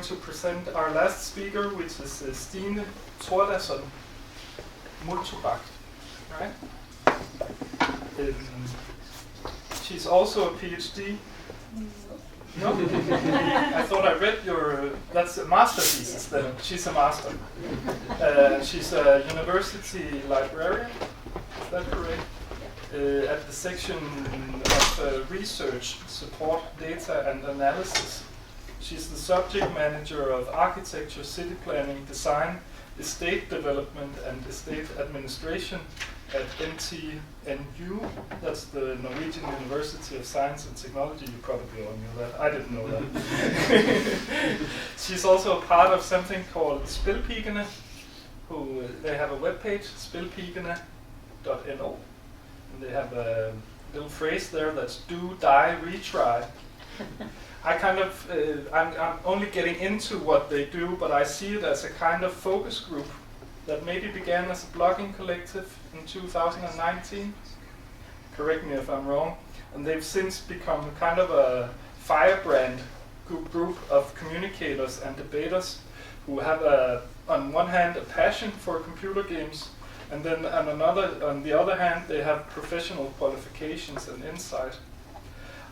to present our last speaker, which is Stine Thordarson Moltubakk. Right? She's also a PhD. No? I thought I read your... that's a master thesis then. She's a master. She's a university librarian. Is that correct? At the section of research, support, data and analysis. She's the subject manager of architecture, city planning, design, estate development and estate administration at NTNU. That's the Norwegian University of Science and Technology. You probably all knew that. I didn't know that. She's also a part of something called Spilldesign, who they have a webpage, spilldesign.no. And they have a little phrase there that's do, die, retry. I kind of, I'm only getting into what they do, but I see it as a kind of focus group that maybe began as a blogging collective in 2019. Correct me if I'm wrong. And they've since become kind of a firebrand group of communicators and debaters who have, on one hand, a passion for computer games, and then on the other hand, they have professional qualifications and insight.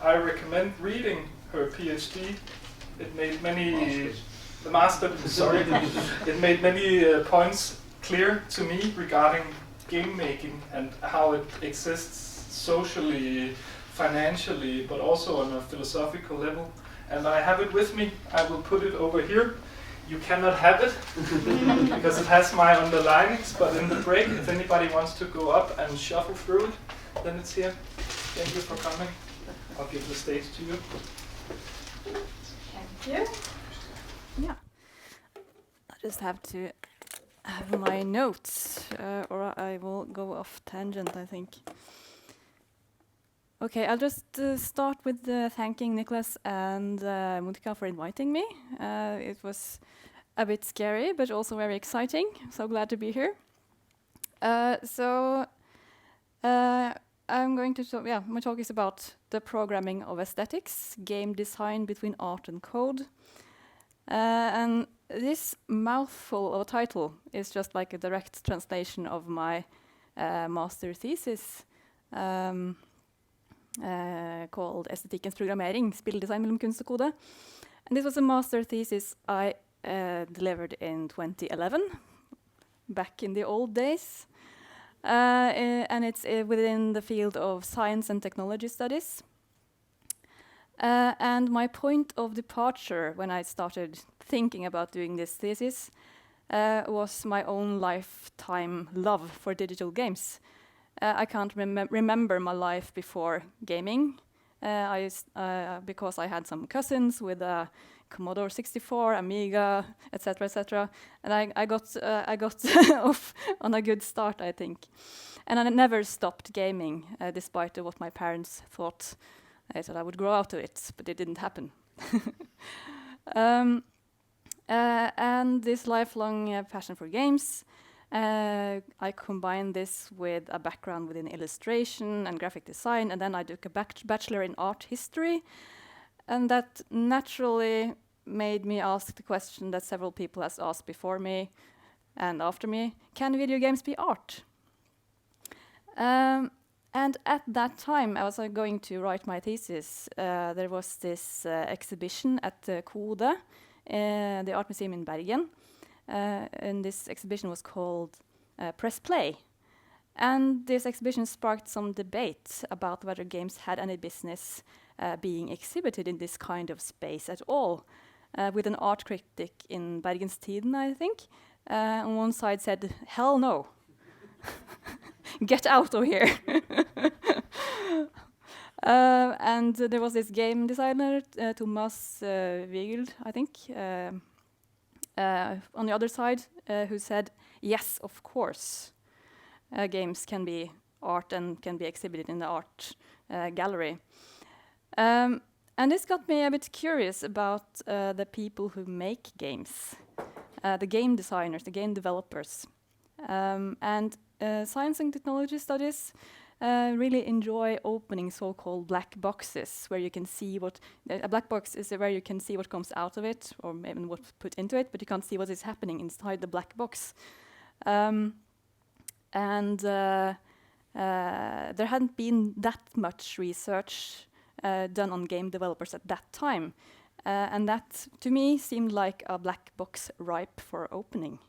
I recommend reading her PhD. It made many it made many points clear to me regarding game making and how it exists socially, financially, but also on a philosophical level. And I have it with me. I will put it over here. You cannot have it because it has my underlinings, but in the break, if anybody wants to go up and shuffle through it, then it's here. Thank you for coming. I'll give the stage to you. Thank you. Yeah. I just have to have my notes, or I will go off tangent, I think. Okay, I'll just start with thanking Nicholas and Monica for inviting me. It was a bit scary, but also very exciting. So glad to be here. I'm going to talk, my talk is about the programming of aesthetics, game design between art and code. And this mouthful of a title is just like a direct translation of my master thesis called Estetikkens programmering, Spilldesign, mellom, kunst og kode. And this was a master thesis I delivered in 2011, back in the old days. And it's within the field of science and technology studies. And my point of departure when I started thinking about doing this thesis was my own lifetime love for digital games. I can't remember my life before gaming, because I had some cousins with a Commodore 64, Amiga, etc., etc., and I got off on a good start, I think. And I never stopped gaming, despite what my parents thought. I thought I would grow out of it, but it didn't happen. And this lifelong passion for games, I combined this with a background within illustration and graphic design, and then I took a bachelor in art history, and that naturally made me ask the question that several people has asked before me and after me: can video games be art? And at that time, I was going to write my thesis. There was this exhibition at Kode, the art museum in Bergen. And this exhibition was called Press Play. And this exhibition sparked some debate about whether games had any business being exhibited in this kind of space at all, with an art critic in Bergens Tidende, I think. On one side said, hell no. Get out of here. And there was this game designer, Thomas Wiegel, I think, on the other side, who said, yes, of course, games can be art and can be exhibited in the art gallery. And this got me a bit curious about the people who make games, the game designers, the game developers. And science and technology studies really enjoy opening so-called black boxes, where you can see what a black box is, where you can see what comes out of it, or maybe what's put into it, but you can't see what is happening inside the black box. There hadn't been that much research done on game developers at that time, and that to me seemed like a black box ripe for opening.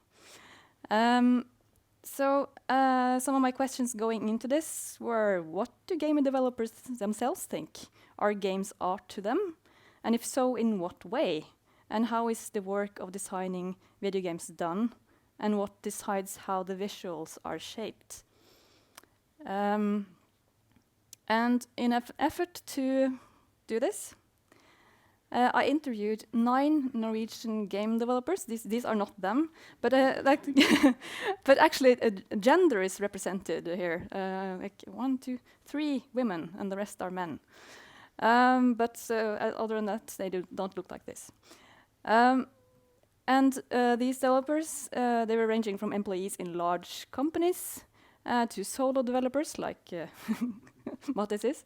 So some of my questions going into this were, what do game developers themselves think? Are games art to them? And if so, in what way? And how is the work of designing video games done? And what decides how the visuals are shaped? And in an effort to do this, I interviewed 9 Norwegian game developers. These are not them, but but actually gender is represented here. Like 1, 2, 3 women, and the rest are men. But other than that, they don't look like this. These developers, they were ranging from employees in large companies to solo developers like Mattis is,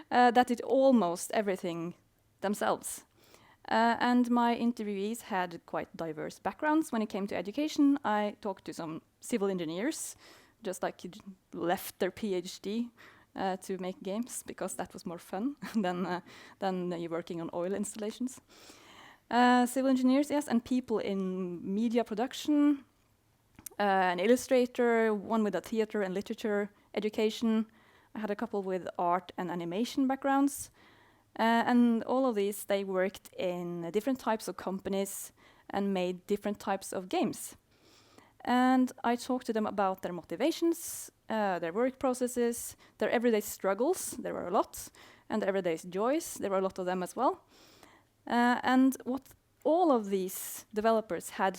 that did almost everything themselves. And my interviewees had quite diverse backgrounds. When it came to education, I talked to some civil engineers, just like left their PhD to make games, because that was more fun than you working on oil installations. Civil engineers, yes, and people in media production, an illustrator, one with a theater and literature education. I had a couple with art and animation backgrounds. And all of these, they worked in different types of companies and made different types of games. And I talked to them about their motivations, their work processes, their everyday struggles, there were a lot, and their everyday joys, there were a lot of them as well. And what all of these developers had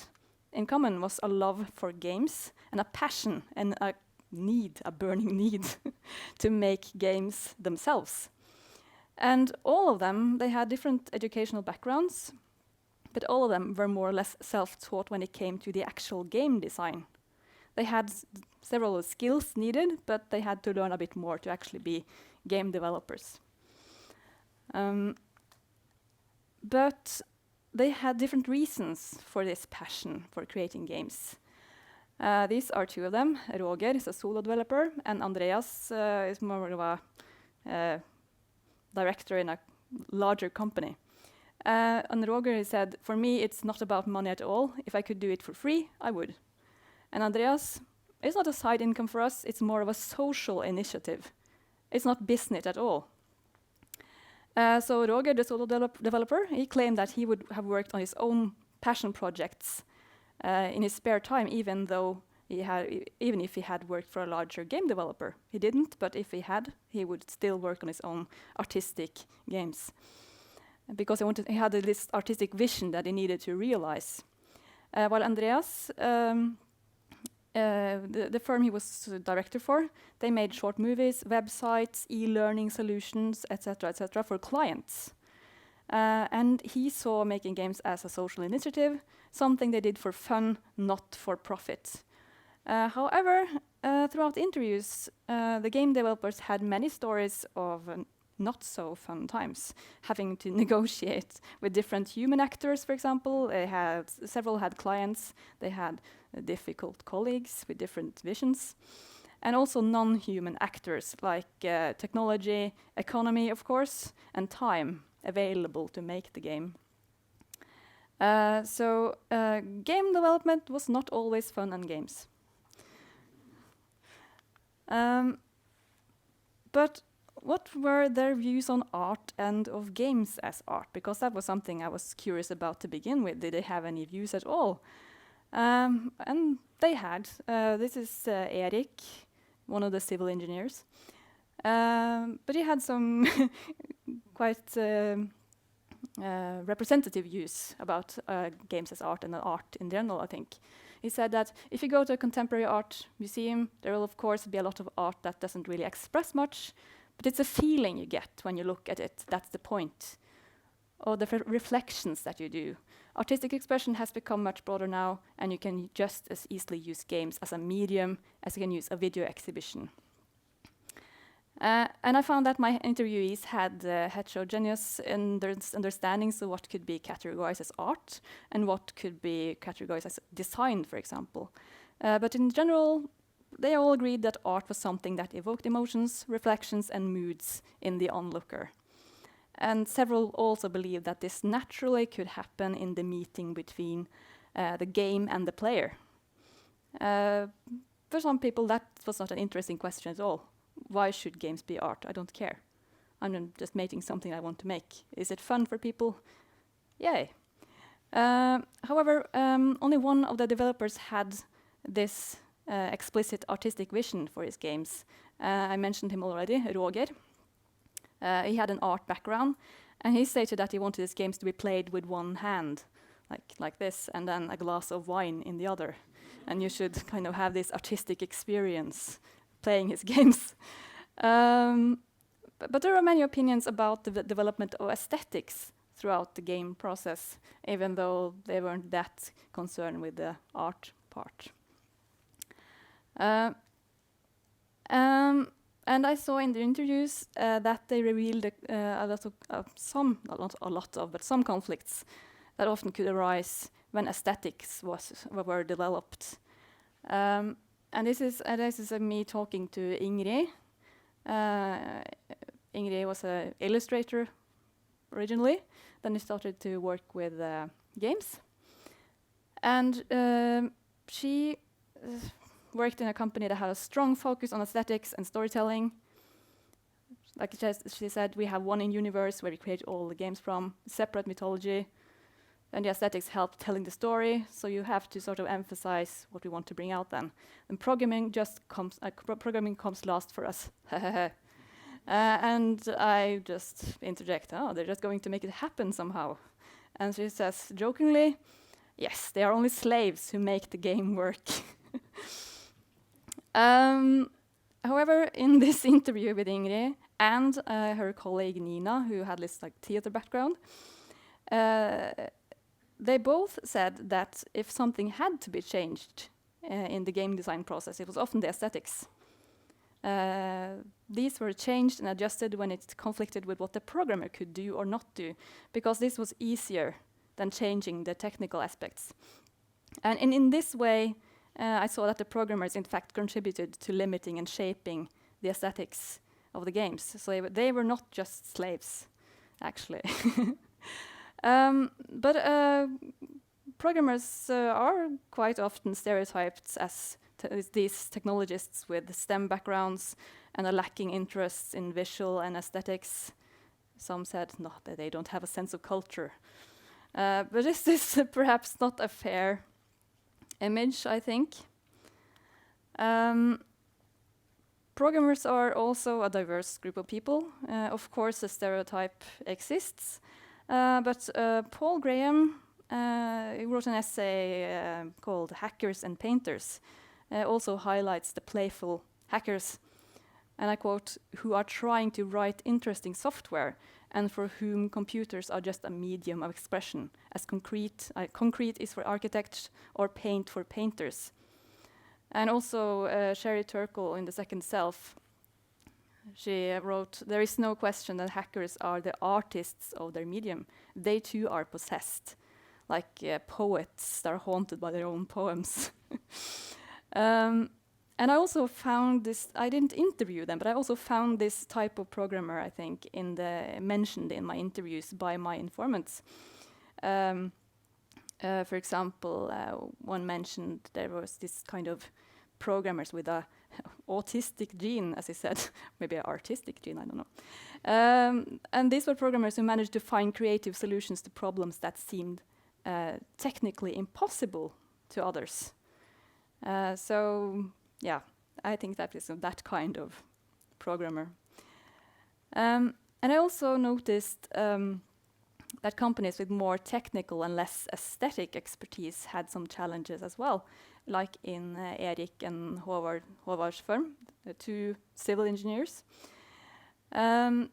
in common was a love for games and a passion and a burning need to make games themselves. And all of them, they had different educational backgrounds, but all of them were more or less self-taught when it came to the actual game design. They had several skills needed, but they had to learn a bit more to actually be game developers. But they had different reasons for this passion for creating games. These are 2 of them. Roger is a solo developer, and Andreas is more of a director in a larger company. And Roger said, for me, it's not about money at all. If I could do it for free, I would. And Andreas, it's not a side income for us, it's more of a social initiative. It's not business at all. So Roger, the solo developer, he claimed that he would have worked on his own passion projects in his spare time, even if he had worked for a larger game developer. He didn't, but if he had, he would still work on his own artistic games, because he had this artistic vision that he needed to realize. While Andreas, the firm he was director for, they made short movies, websites, e-learning solutions, etc., for clients. And he saw making games as a social initiative, something they did for fun, not for profit. However, throughout interviews, the game developers had many stories of not so fun times, having to negotiate with different human actors, for example. Several had clients, they had difficult colleagues with different visions, and also non-human actors like technology, economy, of course, and time available to make the game. So game development was not always fun and games. But what were their views on art and of games as art? Because that was something I was curious about to begin with. Did they have any views at all? And they had. This is Erik, one of the civil engineers. But he had some quite representative views about games as art and art in general, I think. He said that if you go to a contemporary art museum, there will of course be a lot of art that doesn't really express much, but it's a feeling you get when you look at it. That's the point. Or the reflections that you do. Artistic expression has become much broader now, and you can just as easily use games as a medium as you can use a video exhibition. And I found that my interviewees had heterogeneous understandings of what could be categorized as art and what could be categorized as design, for example. But in general, they all agreed that art was something that evoked emotions, reflections, and moods in the onlooker. And several also believed that this naturally could happen in the meeting between the game and the player. For some people, that was not an interesting question at all. Why should games be art? I don't care. I'm just making something I want to make. Is it fun for people? Yay. However, only one of the developers had this explicit artistic vision for his games. I mentioned him already, Roger. He had an art background, and he stated that he wanted his games to be played with one hand, like this, and then a glass of wine in the other. And you should kind of have this artistic experience playing his games. But there are many opinions about the development of aesthetics throughout the game process, even though they weren't that concerned with the art part. And I saw in the interviews that they revealed some conflicts that often could arise when aesthetics were developed. And this is me talking to Ingrid. Ingrid was an illustrator originally. Then she started to work with games. And she worked in a company that had a strong focus on aesthetics and storytelling. Like she said, we have one in-universe where we create all the games from, separate mythology. And the aesthetics help telling the story, so you have to sort of emphasize what we want to bring out then. And programming comes last for us. And I just interject, they're just going to make it happen somehow. And she says jokingly, yes, they are only slaves who make the game work. However, in this interview with Ingrid and her colleague Nina, who had this theater background, they both said that if something had to be changed in the game design process, it was often the aesthetics. These were changed and adjusted when it conflicted with what the programmer could do or not do, because this was easier than changing the technical aspects. And in this way, I saw that the programmers, in fact, contributed to limiting and shaping the aesthetics of the games. So they were not just slaves, actually. But programmers are quite often stereotyped as these technologists with STEM backgrounds and are lacking interests in visual and aesthetics. Some said that they don't have a sense of culture. But this is perhaps not a fair image, I think. Programmers are also a diverse group of people. Of course, a stereotype exists. But Paul Graham he wrote an essay called Hackers and Painters, also highlights the playful hackers, and I quote, who are trying to write interesting software and for whom computers are just a medium of expression, as concrete is for architects or paint for painters. And also Sherry Turkle in The Second Self, she wrote, there is no question that hackers are the artists of their medium. They too are possessed, like poets that are haunted by their own poems. And I also found this, I didn't interview them, but I also found this type of programmer, I think, mentioned in my interviews by my informants. For example, one mentioned there was this kind of programmers with a autistic gene, as he said, maybe an artistic gene, I don't know. And these were programmers who managed to find creative solutions to problems that seemed technically impossible to others. So, yeah, I think that is that kind of programmer. And I also noticed that companies with more technical and less aesthetic expertise had some challenges as well, like in Erik and Håvard's firm, the two civil engineers. I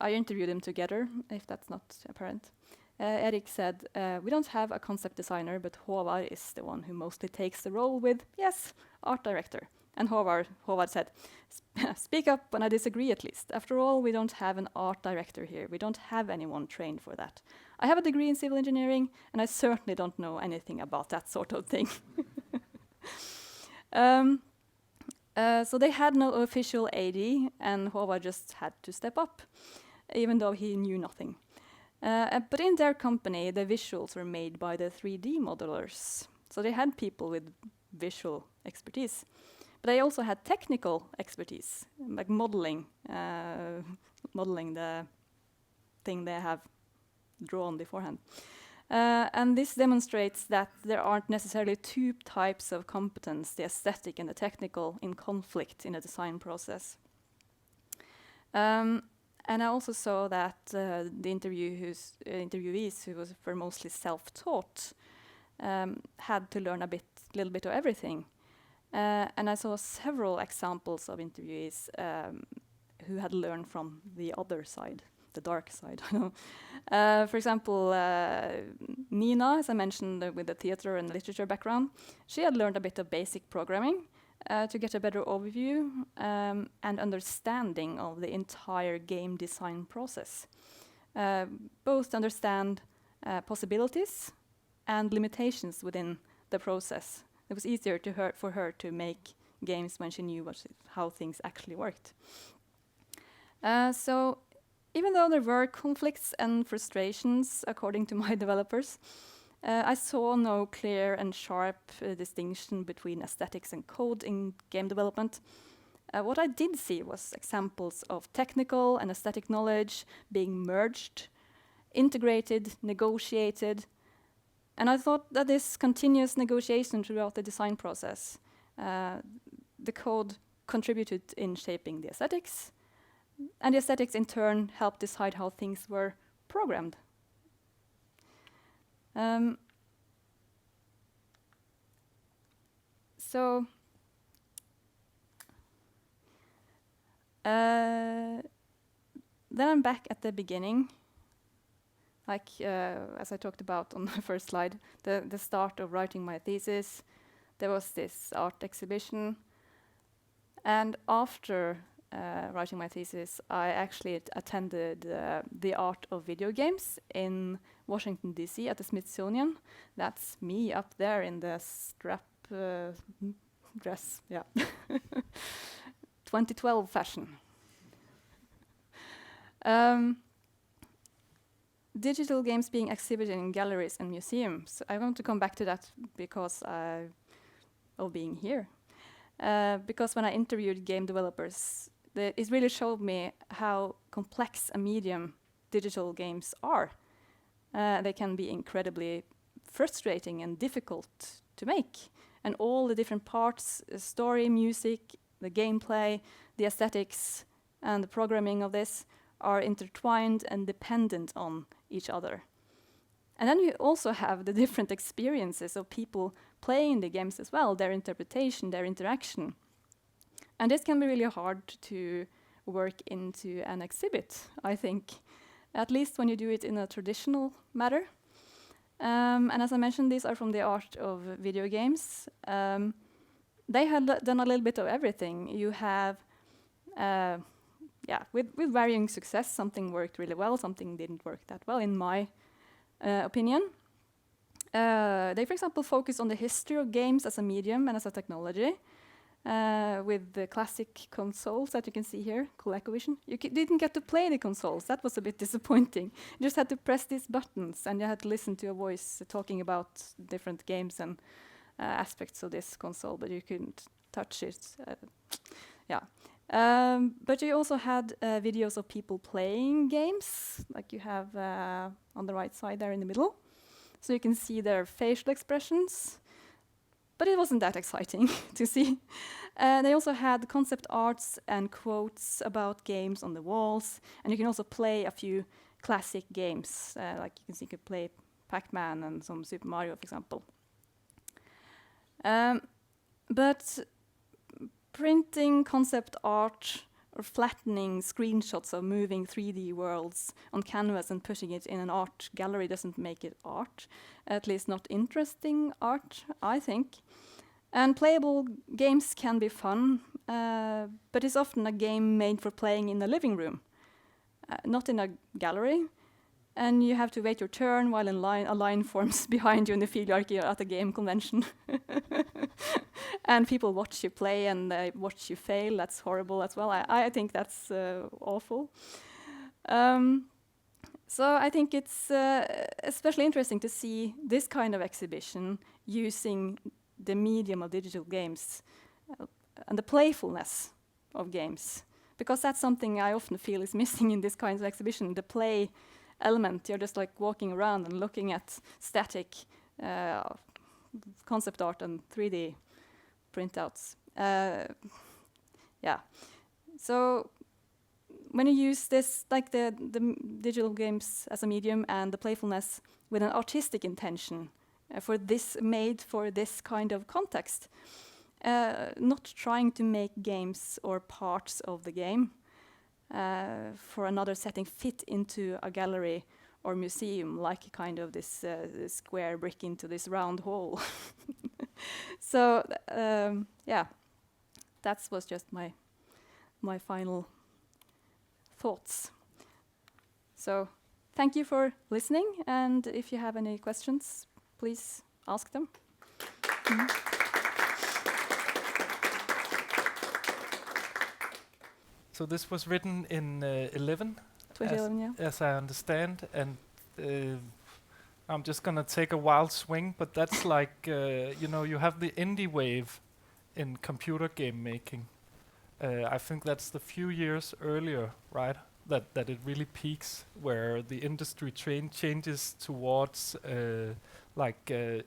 interviewed them together, if that's not apparent. Erik said, we don't have a concept designer, but Håvard is the one who mostly takes the role with, yes, art director. And Håvard said, speak up when I disagree at least. After all, we don't have an art director here. We don't have anyone trained for that. I have a degree in civil engineering, and I certainly don't know anything about that sort of thing. So they had no official AD, and Håvard just had to step up, even though he knew nothing. But in their company, the visuals were made by the 3D modelers. So they had people with visual expertise. But they also had technical expertise, like modeling the thing they have drawn beforehand. And this demonstrates that there aren't necessarily two types of competence, the aesthetic and the technical, in conflict in a design process. And I also saw that the interviewees, who were mostly self-taught, had to learn a little bit of everything. And I saw several examples of interviewees who had learned from the other side, the dark side. For example, Nina, as I mentioned, with the theater and literature background, she had learned a bit of basic programming to get a better overview and understanding of the entire game design process, both to understand possibilities and limitations within the process. It was easier for her to make games when she knew how things actually worked. So even though there were conflicts and frustrations, according to my developers, I saw no clear and sharp distinction between aesthetics and code in game development. What I did see was examples of technical and aesthetic knowledge being merged, integrated, negotiated. And I thought that this continuous negotiation throughout the design process, the code contributed in shaping the aesthetics, and the aesthetics in turn helped decide how things were programmed. Then I'm back at the beginning. As I talked about on the first slide, the start of writing my thesis, there was this art exhibition. And after writing my thesis, I actually attended the art of video games in Washington, D.C. at the Smithsonian. That's me up there in the strap dress, yeah. 2012 fashion. Digital games being exhibited in galleries and museums. I want to come back to that because of being here. Because when I interviewed game developers, it really showed me how complex a medium digital games are. They can be incredibly frustrating and difficult to make. And all the different parts, story, music, the gameplay, the aesthetics, and the programming of this are intertwined and dependent on each other. And then you also have the different experiences of people playing the games as well, their interpretation, their interaction. And this can be really hard to work into an exhibit, I think, at least when you do it in a traditional manner. And as I mentioned, these are from the art of video games. They had done a little bit of everything. You have, with varying success, something worked really well, something didn't work that well, in my opinion. They, for example, focus on the history of games as a medium and as a technology, with the classic consoles that you can see here, ColecoVision. You didn't get to play the consoles. That was a bit disappointing. You just had to press these buttons, and you had to listen to a voice talking about different games and aspects of this console, but you couldn't touch it. But you also had videos of people playing games, like you have on the right side there in the middle. So you can see their facial expressions. But it wasn't that exciting to see. They also had concept arts and quotes about games on the walls. And you can also play a few classic games. Like you can see, you could play Pac-Man and some Super Mario, for example. But printing concept art or flattening screenshots of moving 3D worlds on canvas and putting it in an art gallery doesn't make it art, at least not interesting art, I think. And playable games can be fun, but it's often a game made for playing in a living room, not in a gallery. And you have to wait your turn while a line forms behind you in the field like you're at a game convention. And people watch you play and they watch you fail. That's horrible as well. I think that's awful. So I think it's especially interesting to see this kind of exhibition using the medium of digital games and the playfulness of games, because that's something I often feel is missing in this kind of exhibition, the play element. You're just like walking around and looking at static concept art and 3D printouts. So when you use this, like the digital games as a medium and the playfulness with an artistic intention made for this kind of context, not trying to make games or parts of the game for another setting fit into a gallery or museum, like kind of this square brick into this round hole. So that was just my final thoughts. So thank you for listening, and if you have any questions, please ask them. So this was written in 2011, as I understand, and I'm just gonna take a wild swing, but that's like you have the indie wave in computer game making. I think that's the few years earlier, right? That it really peaks, where the industry changes towards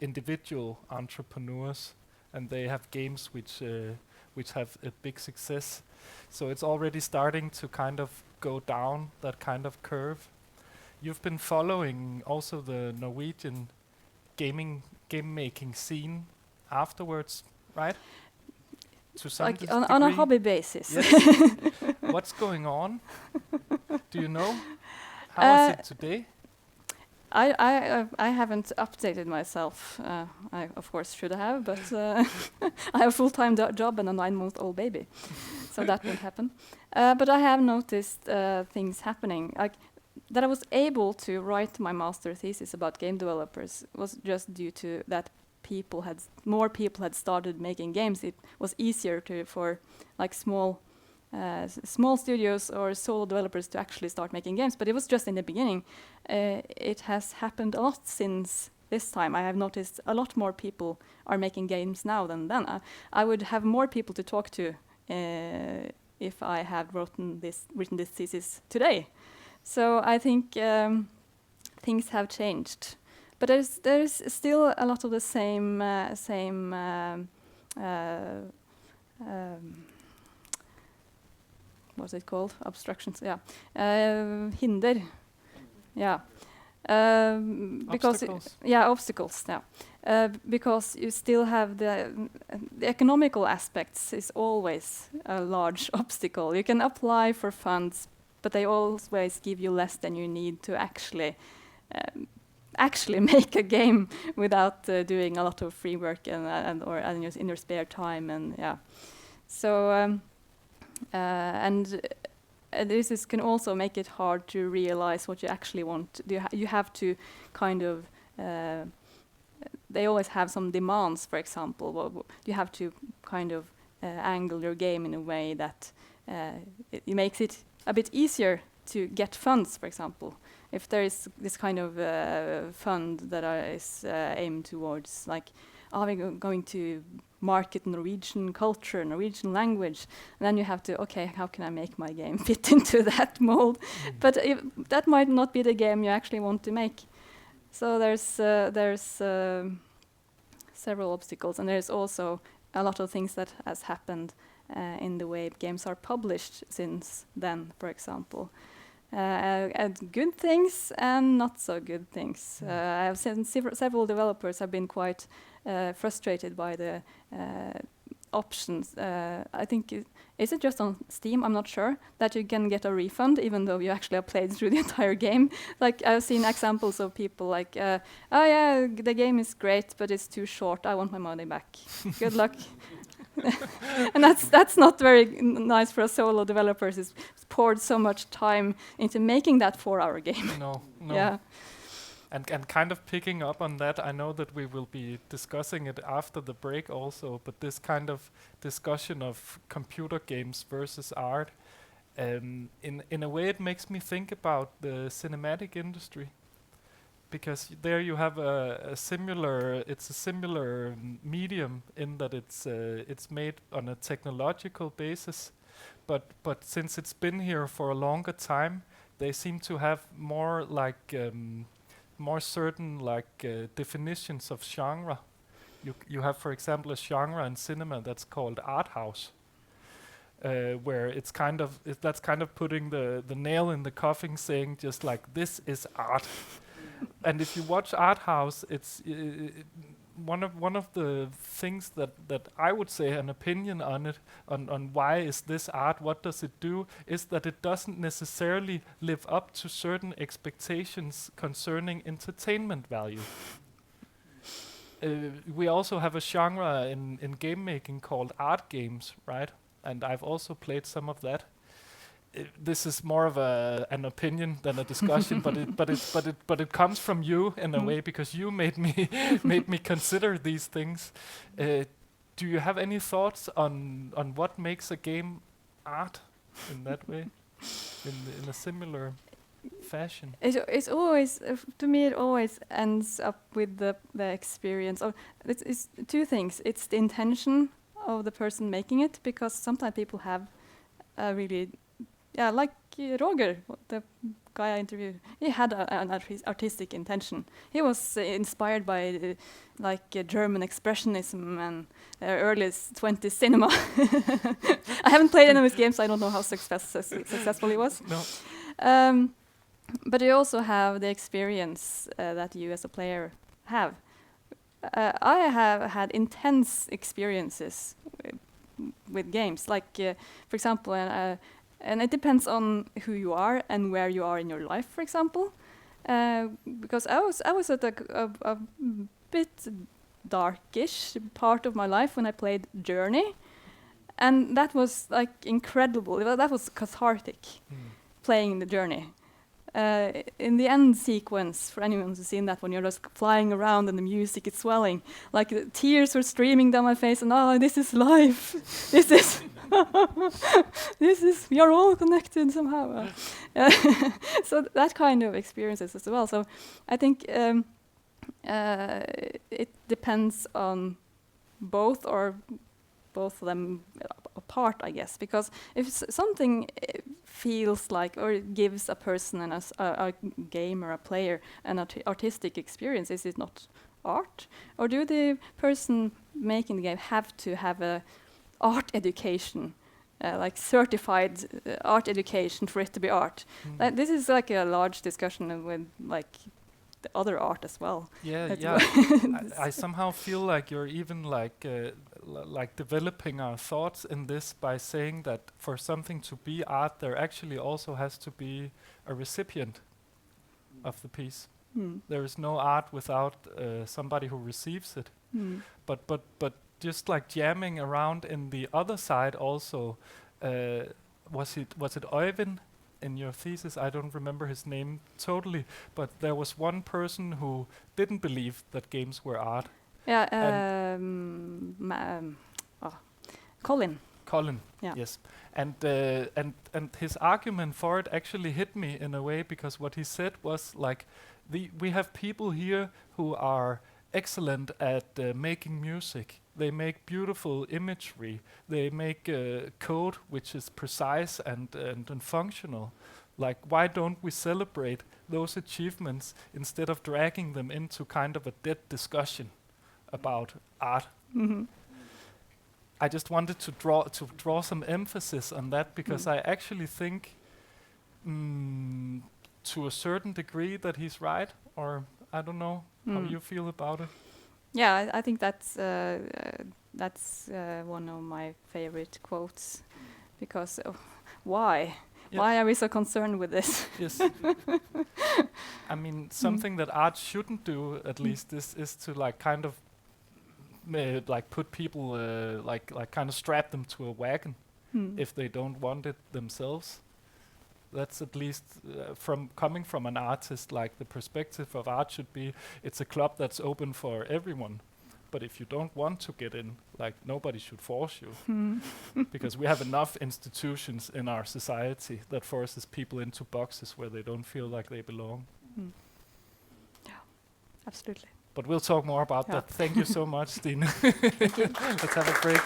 individual entrepreneurs, and they have games which have a big success. So it's already starting to kind of go down that kind of curve. You've been following also the Norwegian game making scene afterwards, right? To some like on a hobby basis. Yes. What's going on? Do you know? How is it today? I haven't updated myself. I of course should have, but I have a full-time job and a 9-month-old baby, so that won't happen. But I have noticed things happening. Like that I was able to write my master thesis about game developers was just due to that more people had started making games. It was easier for like small studios or solo developers to actually start making games, but it was just in the beginning. It has happened a lot since this time. I have noticed a lot more people are making games now than then. I would have more people to talk to if I had written this thesis today. So I think things have changed, but there's still a lot of the same what's it called? Obstructions. Yeah, hinder. Yeah, because obstacles. Obstacles. Yeah, because you still have the economical aspects is always a large obstacle. You can apply for funds, but they always give you less than you need to actually make a game without doing a lot of free work and in your spare time, and yeah. So this can also make it hard to realize what you actually want. You have to kind of they always have some demands. For example, you have to kind of angle your game in a way that it makes it a bit easier to get funds. For example, if there is this kind of fund that is aimed towards, like, are we going to market Norwegian culture, Norwegian language? And then you have to, okay, how can I make my game fit into that mold? But that might not be the game you actually want to make. So there's several obstacles, and there's also a lot of things that has happened in the way games are published since then, for example. And good things and not so good things. I have seen several developers have been quite frustrated by the options. I think is it just on Steam? I'm not sure that you can get a refund even though you actually have played through the entire game. Like I've seen examples of people like, oh yeah, the game is great, but it's too short. I want my money back. Good luck. And that's not very nice for a solo developer who's poured so much time into making that 4-hour game. No. Yeah. And kind of picking up on that, I know that we will be discussing it after the break also, but this kind of discussion of computer games versus art, in a way it makes me think about the cinematic industry. Because there you have a similar medium in that it's made on a technological basis, but since it's been here for a longer time, they seem to have more like more certain definitions of genre. You have, for example, a genre in cinema that's called art house, where that's kind of putting the nail in the coffin, saying just like this is art. And if you watch art house, it's one of the things that I would say an opinion on it, on why is this art, what does it do, is that it doesn't necessarily live up to certain expectations concerning entertainment value. We also have a genre in game making called art games, right? And I've also played some of that. This is more of an opinion than a discussion, but it comes from you in a way, because you made me consider these things. Do you have any thoughts on what makes a game art in that way, in a similar fashion? It's always, to me, it always ends up with the experience. It's two things. It's the intention of the person making it, because sometimes people have a really, like Roger, the guy I interviewed, he had an artistic intention. He was inspired by German expressionism and early 20th cinema. I haven't played any of his games, so I don't know how successful he was. No. But you also have the experience that you as a player have. I have had intense experiences with games, for example, and it depends on who you are and where you are in your life, for example. Because I was at a bit darkish part of my life when I played Journey, and that was incredible. That was cathartic, playing the Journey. In the end sequence, for anyone who's seen that, when you're just flying around and the music is swelling, the tears were streaming down my face, and this is life. This is we are all connected somehow. So that kind of experiences as well. So I think it depends on both, or both of them apart, I guess, because if something feels like, or gives a person and a game or a player an artistic experience, is it not art? Or do the person making the game have to have a art education, certified art education for it to be art? This is a large discussion with the other art as well. Yeah. I somehow feel like you're even developing our thoughts in this by saying that for something to be art, there actually also has to be a recipient of the piece. There is no art without somebody who receives it. But just jamming around in the other side also, was it Øyvind in your thesis? I don't remember his name totally, but there was one person who didn't believe that games were art. Yeah, Colin. Colin, yeah. Yes. And his argument for it actually hit me in a way, because what he said was we have people here who are excellent at making music. They make beautiful imagery. They make code which is precise and functional. Why don't we celebrate those achievements instead of dragging them into kind of a dead discussion about art? I just wanted to draw some emphasis on that, because I actually think to a certain degree that he's right, or I don't know how you feel about it. Yeah, I think that's That's one of my favorite quotes, because why? Yeah. Why are we so concerned with this? Yes. I mean, something that art shouldn't do, at least, is to like kind of like put people like kind of strap them to a wagon if they don't want it themselves. That's at least from coming from an artist. Like the perspective of art should be, it's a club that's open for everyone. But if you don't want to get in, like nobody should force you, because we have enough institutions in our society that forces people into boxes where they don't feel like they belong. Yeah, absolutely. But we'll talk more about that. Thank you so much, Stine. Let's have a break.